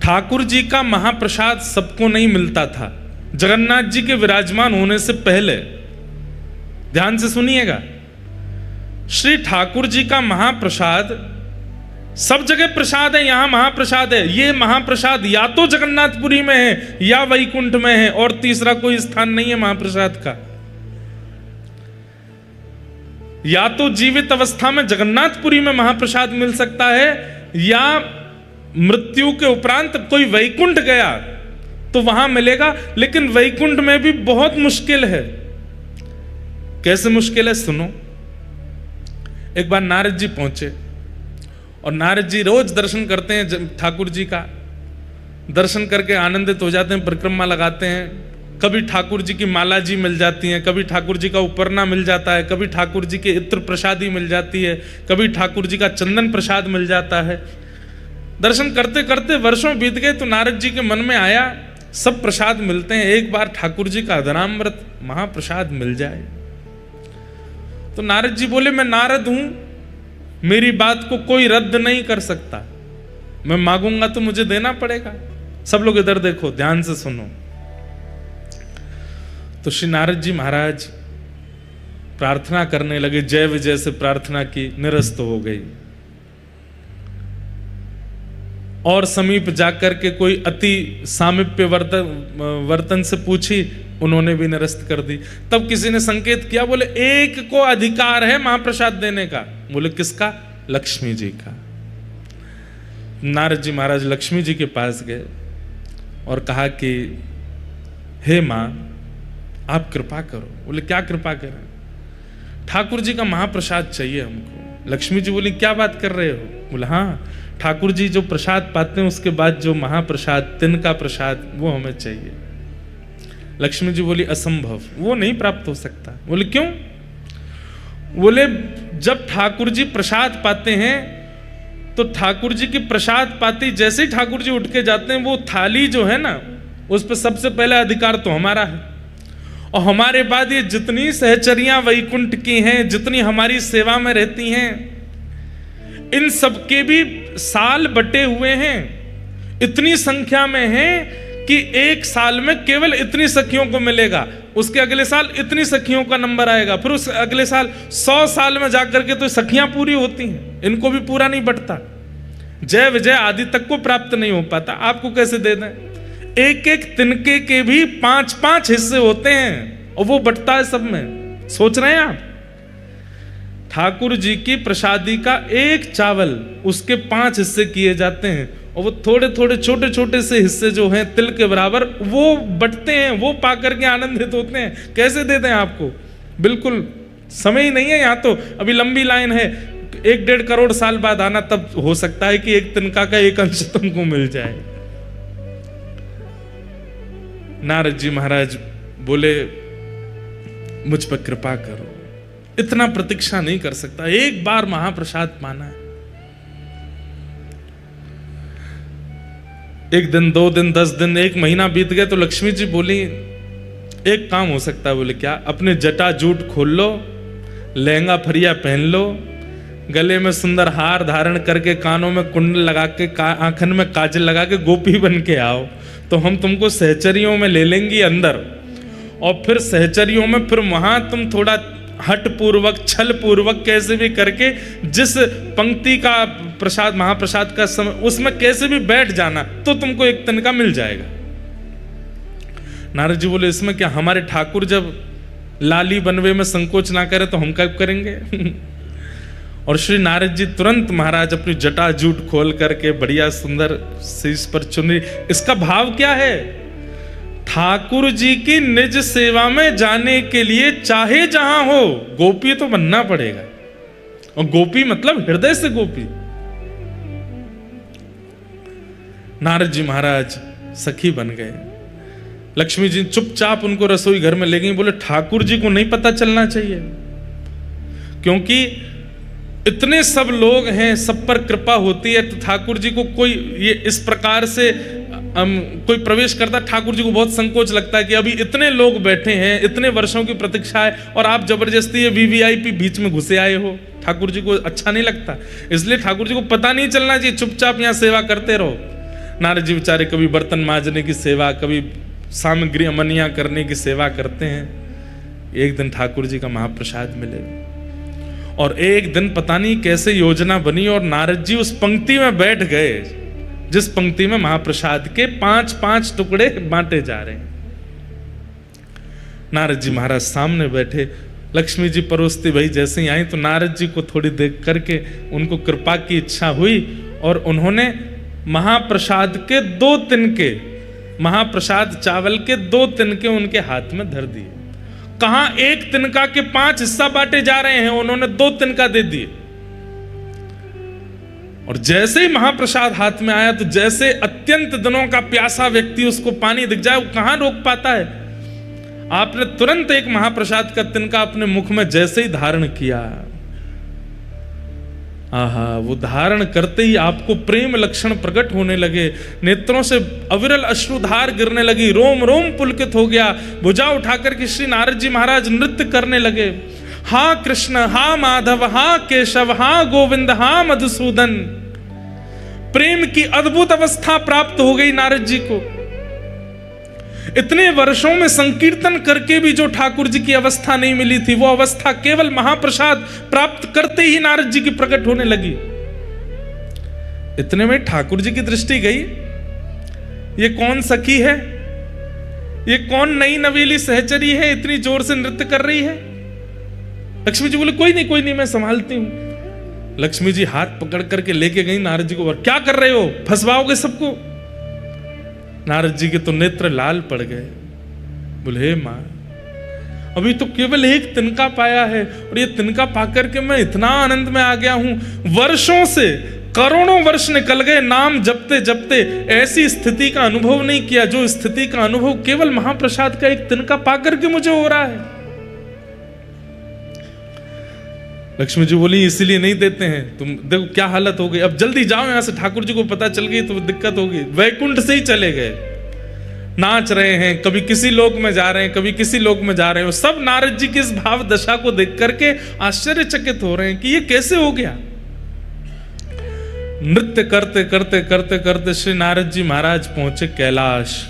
ठाकुर जी का महाप्रसाद सबको नहीं मिलता था। जगन्नाथ जी के विराजमान होने से पहले, ध्यान से सुनिएगा, श्री ठाकुर जी का महाप्रसाद सब जगह प्रसाद है, यहां महाप्रसाद है। ये महाप्रसाद या तो जगन्नाथपुरी में है या वैकुंठ में है, और तीसरा कोई स्थान नहीं है महाप्रसाद का। या तो जीवित अवस्था में जगन्नाथपुरी में महाप्रसाद मिल सकता है, या मृत्यु के उपरांत कोई वैकुंठ गया तो वहां मिलेगा। लेकिन वैकुंठ में भी बहुत मुश्किल है। कैसे मुश्किल है सुनो। एक बार नारद जी पहुंचे, और नारद जी रोज दर्शन करते हैं ठाकुर जी का। दर्शन करके आनंदित हो जाते हैं, परिक्रमा लगाते हैं। कभी ठाकुर जी की माला जी मिल जाती है, कभी ठाकुर जी का उपरना मिल जाता है, कभी ठाकुर जी के इत्र प्रसादी मिल जाती है, कभी ठाकुर जी का चंदन प्रसाद मिल जाता है। दर्शन करते करते वर्षों बीत गए, तो नारद जी के मन में आया सब प्रसाद मिलते हैं, एक बार ठाकुर जी का अदनामृत महाप्रसाद मिल जाए। तो नारद जी बोले, मैं नारद हूं, मेरी बात को कोई रद्द नहीं कर सकता, मैं मांगूंगा तो मुझे देना पड़ेगा। सब लोग इधर देखो, ध्यान से सुनो। तो श्री नारद जी महाराज प्रार्थना करने लगे, जय विजय से प्रार्थना की, निरस्त हो गई। और समीप जाकर के कोई अति सामीप्य वर्तन से पूछी, उन्होंने भी निरस्त कर दी। तब किसी ने संकेत किया, बोले एक को अधिकार है महाप्रसाद देने का। बोले किसका? लक्ष्मी जी का। नारद जी महाराज लक्ष्मी जी के पास गए और कहा कि हे मां, आप कृपा करो। बोले क्या कृपा करें? ठाकुर जी का महाप्रसाद चाहिए हमको। लक्ष्मी जी बोली क्या बात कर रहे हो? बोले हाँ, ठाकुर जी जो प्रसाद पाते हैं उसके बाद जो महाप्रसाद, तिनका प्रसाद, वो हमें चाहिए। लक्ष्मी जी बोली असंभव, वो नहीं प्राप्त हो सकता। बोले क्यों? बोले जब ठाकुर जी प्रसाद पाते हैं तो ठाकुर जी की प्रसाद पाती जैसे ही ठाकुर जी उठ के जाते हैं, वो थाली जो है ना, उस पर सबसे पहले अधिकार तो हमारा है। और हमारे बाद ये जितनी सहचरियां वैकुंठ की हैं, जितनी हमारी सेवा में रहती हैं, इन सबके भी साल बटे हुए हैं। इतनी संख्या में हैं कि एक साल में केवल इतनी सखियों को मिलेगा, उसके अगले साल इतनी सखियों का नंबर आएगा, फिर उस अगले साल 100 साल में जाकर के तो सखियां पूरी होती हैं, इनको भी पूरा नहीं बढ़ता। जय विजय आदि तक को प्राप्त नहीं हो पाता, आपको कैसे दे दें? एक एक तिनके के भी 5-5 हिस्से होते हैं, और वो बटता है सब में। सोच रहे हैं आप? ठाकुर जी की प्रसादी का एक चावल, उसके 5 हिस्से किए जाते हैं, और वो थोड़े थोड़े छोटे छोटे से हिस्से जो हैं तिल के बराबर, वो बटते हैं, वो पाकर के आनंदित होते हैं। कैसे दे दें आपको? बिल्कुल समय ही नहीं है। यहाँ तो अभी लंबी लाइन है, 1-1.5 करोड़ साल बाद आना, तब हो सकता है कि एक तिनका का एक अंश तुमको मिल जाए। नारद जी महाराज बोले मुझ पर कृपा करो, इतना प्रतीक्षा नहीं कर सकता, एक बार महाप्रसाद पाना है। 1 दिन, 2 दिन, 10 दिन, 1 महीना बीत गए तो लक्ष्मी जी बोली एक काम हो सकता है। बोले क्या? अपने जटा जूट खोल लो, लहंगा फरिया पहन लो, गले में सुंदर हार धारण करके, कानों में कुंडल लगा के, आंखन में काजल लगा के गोपी बन के आओ, तो हम तुमको सहचरियों में ले लेंगी अंदर, और फिर सहचरियों में फिर वहां तुम थोड़ा हट पूर्वक, छल पूर्वक, कैसे भी करके जिस पंक्ति का प्रसाद, महाप्रसाद का समय, उसमें कैसे भी बैठ जाना, तो तुमको एक तिनका मिल जाएगा। नारद जी बोले इसमें क्या? हमारे ठाकुर जब लाली बनवे में संकोच ना करे तो हम कब करेंगे? और श्री नारद जी तुरंत महाराज अपनी जटा जूट खोल करके बढ़िया सुंदर शीश पर चुनरी। इसका भाव क्या है? ठाकुर जी की निज सेवा में जाने के लिए चाहे जहां हो, गोपी तो बनना पड़ेगा। और गोपी मतलब हृदय से गोपी। नारद जी महाराज सखी बन गए। लक्ष्मी जी चुपचाप उनको रसोई घर में ले गई। बोले ठाकुर जी को नहीं पता चलना चाहिए, क्योंकि इतने सब लोग हैं, सब पर कृपा होती है, तो ठाकुर जी को कोई ये इस प्रकार से कोई प्रवेश करता, ठाकुर जी को बहुत संकोच लगता है कि अभी इतने लोग बैठे हैं, इतने वर्षों की प्रतीक्षा है, और आप जबरदस्ती ये वीवीआईपी बीच में घुसे आए हो। ठाकुर जी को अच्छा नहीं लगता, इसलिए ठाकुर जी को पता नहीं चलना चाहिए, चुपचाप यहाँ सेवा करते रहो। नारद जी बेचारे कभी बर्तन मांजने की सेवा, कभी सामग्री अमनिया करने की सेवा करते हैं। एक दिन ठाकुर जी का महाप्रसाद मिले और एक दिन पता नहीं कैसे योजना बनी और नारद जी उस पंक्ति में बैठ गए जिस पंक्ति में महाप्रसाद के 5-5 टुकड़े बांटे जा रहे हैं। नारद जी महाराज सामने बैठे, लक्ष्मी जी परोसती भाई जैसे ही आई तो नारद जी को थोड़ी देख करके उनको कृपा की इच्छा हुई और उन्होंने महाप्रसाद के 2 तिनके, महाप्रसाद चावल के 2 तिनके उनके हाथ में धर दिए। कहां 1 तिनका के 5 हिस्सा बांटे जा रहे हैं, उन्होंने 2 तिनका दे दिए। और जैसे ही महाप्रसाद हाथ में आया तो जैसे अत्यंत दिनों का प्यासा व्यक्ति उसको पानी दिख जाए वो कहां रोक पाता है। आपने तुरंत एक महाप्रसाद का तिनका अपने मुख में जैसे ही धारण किया, आहा, वो धारण करते ही आपको प्रेम लक्षण प्रकट होने लगे, नेत्रों से अविरल अश्रुधार गिरने लगी, रोम रोम पुलकित हो गया। भुजा उठाकर के श्री नारद जी महाराज नृत्य करने लगे। हा कृष्ण, हा माधव, हा केशव, हा गोविंद, हा मधुसूदन। प्रेम की अद्भुत अवस्था प्राप्त हो गई नारद जी को। इतने वर्षों में संकीर्तन करके भी जो ठाकुर जी की अवस्था नहीं मिली थी, वो अवस्था केवल महाप्रसाद प्राप्त करते ही नारद जी की प्रकट होने लगी। इतने में ठाकुर जी की दृष्टि गई, ये कौन सखी है, ये कौन नई नवेली सहचरी है, इतनी जोर से नृत्य कर रही है। लक्ष्मी जी बोले कोई नहीं मैं संभालती हूं। लक्ष्मी जी हाथ पकड़ करके लेके गई नारद जी को, क्या कर रहे हो, फंसवाओगे सबको। नारद जी के तो नेत्र लाल पड़ गए। बोले हे मां, अभी तो केवल 1 तिनका पाया है और ये तिनका पाकर के मैं इतना आनंद में आ गया हूं। वर्षों से करोड़ों वर्ष निकल गए, नाम जपते जपते ऐसी स्थिति का अनुभव नहीं किया जो स्थिति का अनुभव केवल महाप्रसाद का 1 तिनका पाकर के मुझे हो रहा है। लक्ष्मी जी बोली इसलिए नहीं देते हैं, तुम देखो क्या हालत हो गई, अब जल्दी जाओ यहां से, ठाकुर जी को पता चल गई तो दिक्कत होगी। वैकुंठ से ही चले गए, नाच रहे हैं, कभी किसी लोक में जा रहे हैं, कभी किसी लोक में जा रहे हैं। सब नारद जी की इस भाव दशा को देख करके आश्चर्यचकित हो रहे हैं कि ये कैसे हो गया। नृत्य करते करते करते करते श्री नारद जी महाराज पहुंचे कैलाश।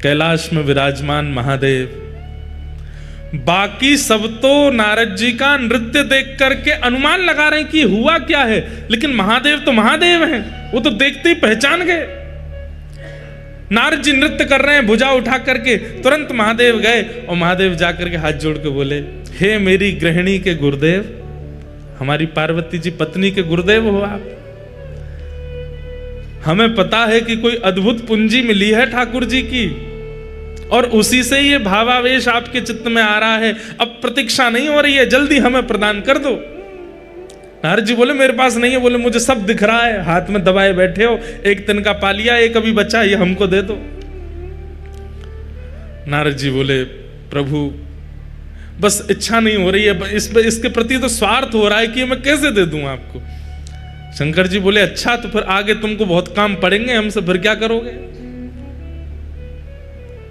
कैलाश में विराजमान महादेव, बाकी सब तो नारद जी का नृत्य देख करके अनुमान लगा रहे हैं कि हुआ क्या है, लेकिन महादेव तो महादेव हैं, वो तो देखते ही पहचान गए। नारद जी नृत्य कर रहे हैं, भुजा उठा करके तुरंत महादेव गए और महादेव जाकर के हाथ जोड़ के बोले, हे मेरी गृहिणी के गुरुदेव, हमारी पार्वती जी पत्नी के गुरुदेव हो आप। हमें पता है कि कोई अद्भुत पूंजी मिली है ठाकुर जी की और उसी से ये भावावेश आपके चित्त में आ रहा है। अब प्रतीक्षा नहीं हो रही है, जल्दी हमें प्रदान कर दो। नारद जी बोले मेरे पास नहीं है। बोले मुझे सब दिख रहा है, हाथ में दबाए बैठे हो, 1 तिनका पा लिया, 1 अभी बचा, ये हमको दे दो। नारद जी बोले प्रभु बस इच्छा नहीं हो रही है, इसके प्रति तो स्वार्थ हो रहा है कि मैं कैसे दे दूं आपको। शंकर जी बोले अच्छा, तो फिर आगे तुमको बहुत काम पड़ेंगे हमसे, फिर क्या करोगे।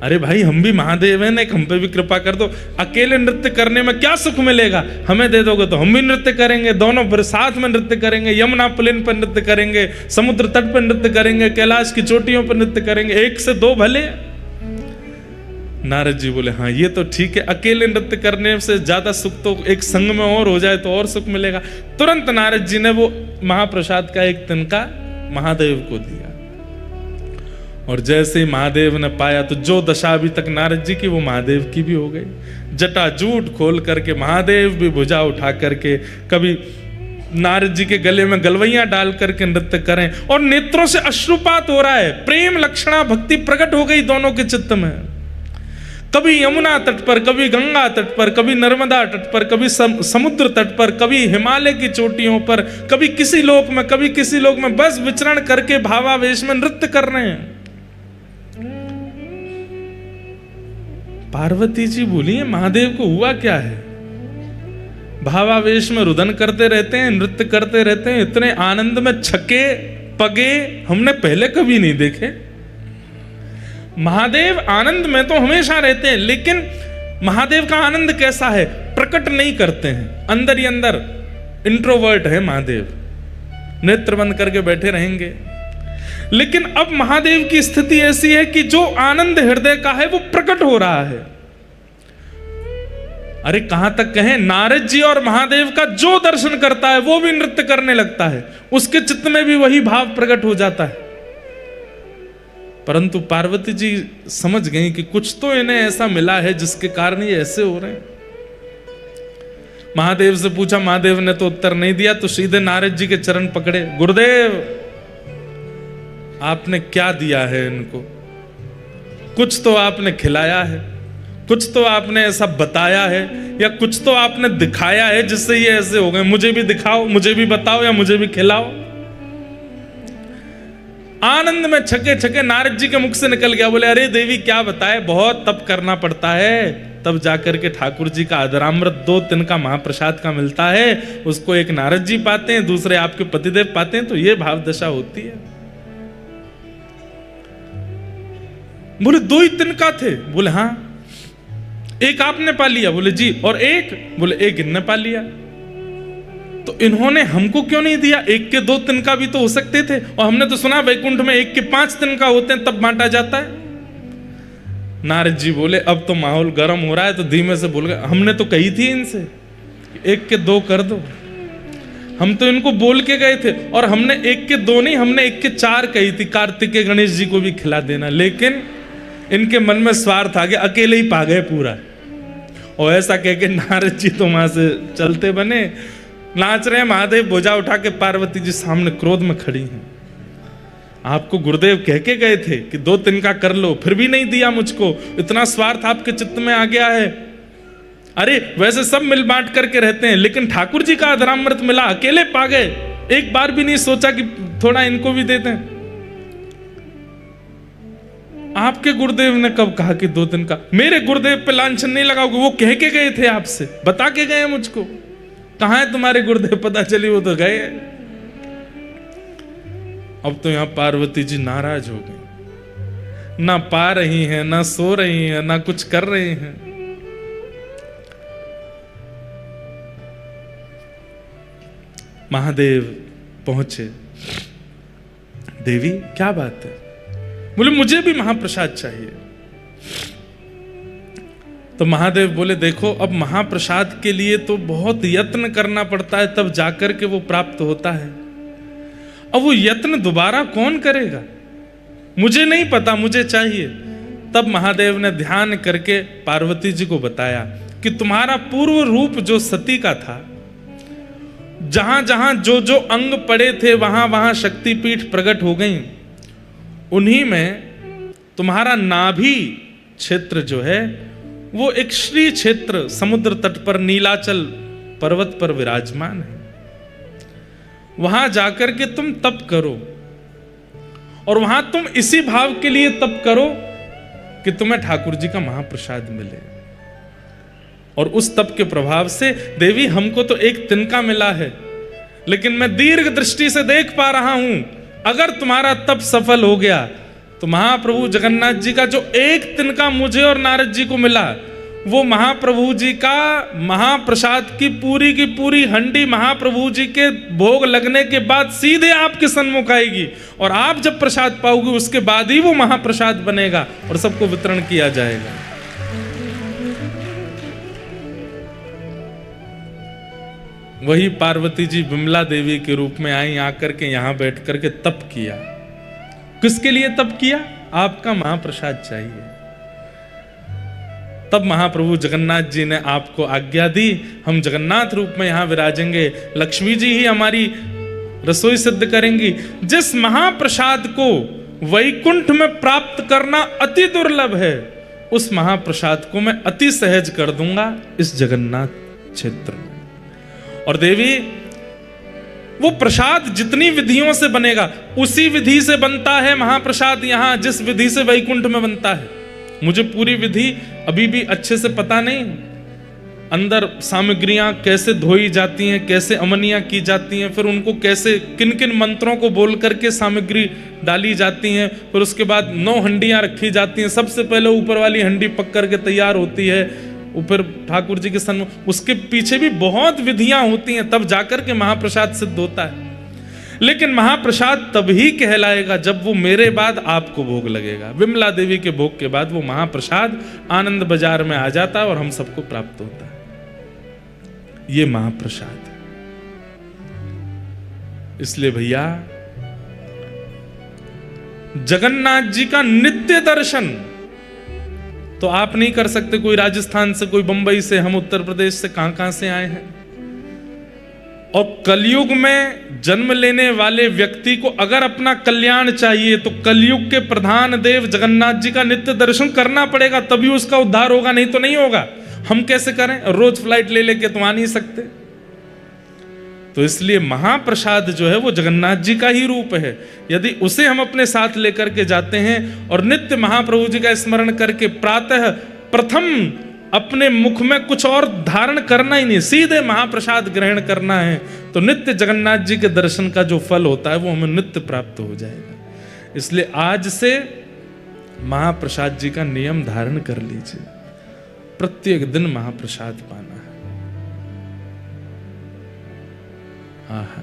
अरे भाई हम भी महादेव हैं, एक हम पे भी कृपा कर दो। अकेले नृत्य करने में क्या सुख मिलेगा, हमें दे दोगे तो हम भी नृत्य करेंगे, दोनों फिर साथ में नृत्य करेंगे, यमुना पुलिन पर नृत्य करेंगे, समुद्र तट पर नृत्य करेंगे, कैलाश की चोटियों पर नृत्य करेंगे, 1 से 2 भले। नारद जी बोले हाँ ये तो ठीक है, अकेले नृत्य करने से ज्यादा सुख तो एक संग में और हो जाए तो और सुख मिलेगा। तुरंत नारद जी ने वो महाप्रसाद का 1 तिनका महादेव को दिया और जैसे ही महादेव ने पाया तो जो दशा अभी तक नारद जी की वो महादेव की भी हो गई। जटाजूट खोल करके महादेव भी भुजा उठा करके कभी नारद जी के गले में गलवैयां डाल करके नृत्य करें और नेत्रों से अश्रुपात हो रहा है, प्रेम लक्षणा भक्ति प्रकट हो गई दोनों के चित्त में। कभी यमुना तट पर, कभी गंगा तट पर, कभी नर्मदा तट पर, कभी समुद्र तट पर, कभी हिमालय की चोटियों पर, कभी किसी लोक में, कभी किसी लोक में, बस विचरण करके भावावेश में नृत्य कर रहे हैं। पार्वती जी बोली महादेव को हुआ क्या है, भावावेश में रुदन करते रहते हैं, नृत्य करते रहते हैं, इतने आनंद में छके पगे हमने पहले कभी नहीं देखे। महादेव आनंद में तो हमेशा रहते हैं, लेकिन महादेव का आनंद कैसा है, प्रकट नहीं करते हैं, अंदर ही अंदर इंट्रोवर्ट है महादेव, नेत्र बंद करके बैठे रहेंगे। लेकिन अब महादेव की स्थिति ऐसी है कि जो आनंद हृदय का है वो प्रकट हो रहा है। अरे कहां तक कहें, नारद जी और महादेव का जो दर्शन करता है वो भी नृत्य करने लगता है, उसके चित्त में भी वही भाव प्रकट हो जाता है। परंतु पार्वती जी समझ गई कि कुछ तो इन्हें ऐसा मिला है जिसके कारण ये ऐसे हो रहे हैं। महादेव से पूछा, महादेव ने तो उत्तर नहीं दिया, तो सीधे नारद जी के चरण पकड़े। गुरुदेव, आपने क्या दिया है इनको? कुछ तो आपने खिलाया है, कुछ तो आपने ऐसा बताया है, या कुछ तो आपने दिखाया है जिससे ये ऐसे हो गए। मुझे भी दिखाओ, मुझे भी बताओ, या मुझे भी खिलाओ। आनंद में छके छके नारद जी के मुख से निकल गया। बोले, अरे देवी क्या बताए, बहुत तप करना पड़ता है, तब जाकर के ठाकुर जी का अधरामृत 2 तिनका महाप्रसाद का मिलता है। उसको एक नारद जी पाते हैं, दूसरे आपके पतिदेव पाते हैं, तो ये भाव दशा होती है। बोले 2 ही तिनका थे? बोले हाँ। एक आपने पा लिया? बोले जी। और एक? बोले एक इनने पा लिया। तो इन्होंने हमको क्यों नहीं दिया? 1 के 2 तिनका भी तो हो सकते थे। और हमने तो सुना वैकुंठ में 1 के 5 तिनका होते हैं, तब बांटा जाता है। नारद जी बोले, अब तो माहौल गर्म हो रहा है, तो धीमे से बोल गए, हमने तो कही थी इनसे 1 के 2 कर दो। हम तो इनको बोल के गए थे, और हमने 1 के 2 नहीं, हमने 1 के 4 कही थी, कार्तिकेय गणेश जी को भी खिला देना। लेकिन इनके मन में स्वार्थ आ गया, अकेले ही पा गए पूरा। और ऐसा कह के नारद जी तो वहां से चलते बने, नाच रहे हैं। महादेव भुजा उठा के पार्वती जी सामने क्रोध में खड़ी हैं। आपको गुरुदेव कह के गए थे कि 2 तिनका कर लो, फिर भी नहीं दिया मुझको, इतना स्वार्थ आपके चित्त में आ गया है। अरे वैसे सब मिल बांट करके रहते हैं, लेकिन ठाकुर जी का अधरामृत मिला, अकेले पा गए, एक बार भी नहीं सोचा कि थोड़ा इनको भी देते हैं। आपके गुरुदेव ने कब कहा कि 2 तिनका? मेरे गुरुदेव पे लांछन नहीं लगाओगे, वो कह के गए थे आपसे, बता के गए मुझको। कहां है तुम्हारे गुरुदेव? पता चली वो तो गए। अब तो यहां पार्वती जी नाराज हो गई, ना पा रही हैं, ना सो रही हैं, ना कुछ कर रही हैं। महादेव पहुंचे। देवी क्या बात है? बोले मुझे भी महाप्रसाद चाहिए। तो महादेव बोले, देखो अब महाप्रसाद के लिए तो बहुत यत्न करना पड़ता है, तब जाकर के वो प्राप्त होता है। अब वो यत्न दोबारा कौन करेगा? मुझे नहीं पता, मुझे चाहिए। तब महादेव ने ध्यान करके पार्वती जी को बताया कि तुम्हारा पूर्व रूप जो सती का था, जहां जहां जो जो अंग पड़े थे वहां वहां शक्तिपीठ प्रकट हो गई। उन्हीं में तुम्हारा नाभि क्षेत्र जो है वो एक श्री क्षेत्र समुद्र तट पर नीलाचल पर्वत पर विराजमान है। वहां जाकर के तुम तप करो, और वहां तुम इसी भाव के लिए तप करो कि तुम्हें ठाकुर जी का महाप्रसाद मिले। और उस तप के प्रभाव से देवी हमको तो 1 तिनका मिला है, लेकिन मैं दीर्घ दृष्टि से देख पा रहा हूं, अगर तुम्हारा तप सफल हो गया तो महाप्रभु जगन्नाथ जी का जो 1 तिनका मुझे और नारद जी को मिला, वो महाप्रभु जी का महाप्रसाद की पूरी हंडी महाप्रभु जी के भोग लगने के बाद सीधे आपके सन्मुख आएगी। और आप जब प्रसाद पाओगे उसके बाद ही वो महाप्रसाद बनेगा और सबको वितरण किया जाएगा। वही पार्वती जी विमला देवी के रूप में आई, आकर के यहां बैठ करके तप किया। किसके लिए तप किया? आपका महाप्रसाद चाहिए। तब महाप्रभु जगन्नाथ जी ने आपको आज्ञा दी, हम जगन्नाथ रूप में यहां विराजेंगे, लक्ष्मी जी ही हमारी रसोई सिद्ध करेंगी। जिस महाप्रसाद को वैकुंठ में प्राप्त करना अति दुर्लभ है, उस महाप्रसाद को मैं अति सहज कर दूंगा इस जगन्नाथ क्षेत्र में। और देवी वो प्रसाद जितनी विधियों से बनेगा उसी विधि से बनता है महाप्रसाद यहां, जिस विधि से वैकुंठ में बनता है। मुझे पूरी विधि अभी भी अच्छे से पता नहीं, अंदर सामग्रियां कैसे धोई जाती हैं, कैसे अमनियां की जाती हैं, फिर उनको कैसे किन किन मंत्रों को बोल करके सामग्री डाली जाती हैं, फिर उसके बाद 9 हंडियां रखी जाती हैं। सबसे पहले ऊपर वाली हंडी पक करके तैयार होती है, ऊपर ठाकुर जी के सन्मुख, उसके पीछे भी बहुत विधियां होती हैं, तब जाकर के महाप्रसाद सिद्ध होता है। लेकिन महाप्रसाद तभी कहलाएगा जब वो मेरे बाद आपको भोग लगेगा। विमला देवी के भोग के बाद वो महाप्रसाद आनंद बाजार में आ जाता है और हम सबको प्राप्त होता है। ये महाप्रसाद। इसलिए भैया जगन्नाथ जी का नित्य दर्शन तो आप नहीं कर सकते। कोई राजस्थान से, कोई बंबई से, हम उत्तर प्रदेश से, कहां से आए हैं। और कलयुग में जन्म लेने वाले व्यक्ति को अगर अपना कल्याण चाहिए तो कलयुग के प्रधान देव जगन्नाथ जी का नित्य दर्शन करना पड़ेगा, तभी उसका उद्धार होगा, नहीं तो नहीं होगा। हम कैसे करें? रोज फ्लाइट ले लेके तो आ नहीं सकते। तो इसलिए महाप्रसाद जो है वो जगन्नाथ जी का ही रूप है। यदि उसे हम अपने साथ लेकर के जाते हैं और नित्य महाप्रभु जी का स्मरण करके प्रातः प्रथम अपने मुख में कुछ और धारण करना ही नहीं, सीधे महाप्रसाद ग्रहण करना है, तो नित्य जगन्नाथ जी के दर्शन का जो फल होता है वो हमें नित्य प्राप्त हो जाएगा। इसलिए आज से महाप्रसाद जी का नियम धारण कर लीजिए, प्रत्येक दिन महाप्रसाद पाना है। आहा।